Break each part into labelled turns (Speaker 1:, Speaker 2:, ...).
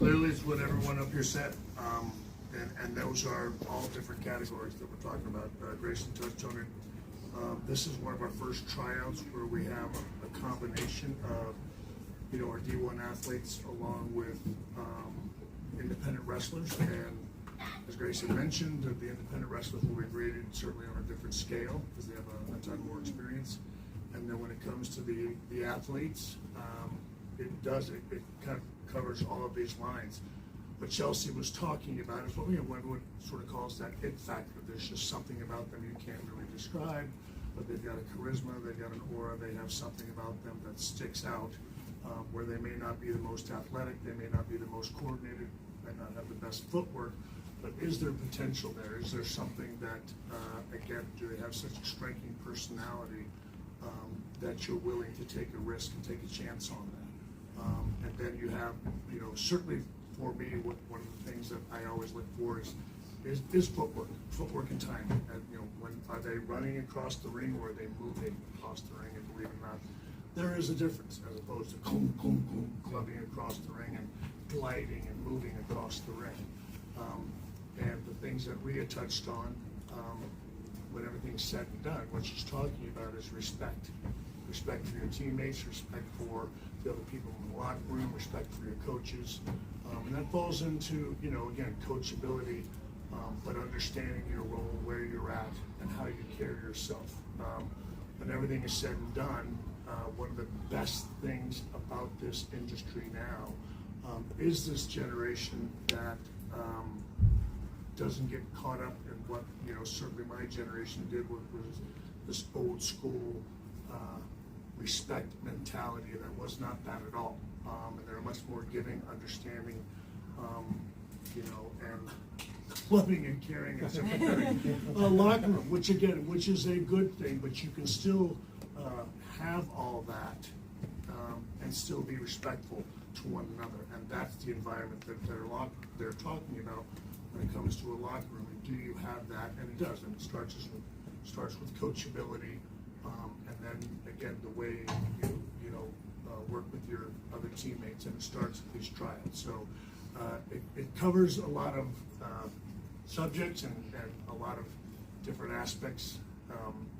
Speaker 1: clearly it's what everyone up here said. And those are all different categories that we're talking about. Grayson touched on it. This is one of our first tryouts where we have a combination of, our D1 athletes along with independent wrestlers. And as Grayson mentioned, the independent wrestlers will be graded certainly on a different scale because they have a ton more experience. And then when it comes to the athletes, it kind of covers all of these lines. What Chelsea was talking about is what everyone sort of calls that it factor. There's just something about them you can't really describe, but they've got a charisma, they've got an aura, they have something about them that sticks out, where they may not be the most athletic, they may not be the most coordinated, may not have the best footwork, but is there potential there? Is there something that, again, do they have such a striking personality that you're willing to take a risk and take a chance on that? And then you have, certainly for me, one of the things that I always look for is footwork and timing. And, when are they running across the ring or are they moving across the ring? And believe it or not, there is a difference as opposed to clubbing across the ring and gliding and moving across the ring. And the things that Rhea touched on, when everything's said and done, what she's talking about is respect. Respect for your teammates, respect for the other people in the locker room, respect for your coaches. And that falls into, again, coachability, but understanding your role, where you're at, and how you carry yourself. When everything is said and done, one of the best things about this industry now is this generation that doesn't get caught up in what, certainly my generation did, was this old school respect mentality that was not that at all. And they're much more giving, understanding, and loving and caring and sympathetic locker room, which is a good thing, but you can still have all that and still be respectful to one another. And that's the environment that they're talking about when it comes to a locker room. And do you have that? And it does. And it starts with coachability, and then again the way you work with your other teammates, and it starts with these tryouts. So it covers a lot of subjects and a lot of different aspects.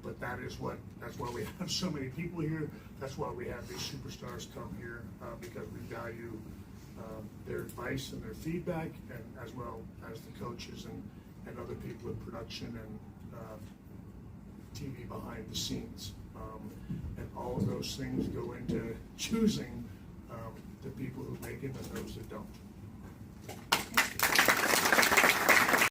Speaker 1: But that's why we have so many people here. That's why we have these superstars come here, because we value their advice and their feedback, and as well as the coaches and other people in production and TV behind the scenes. And all of those things go into choosing the people who make it and those that don't.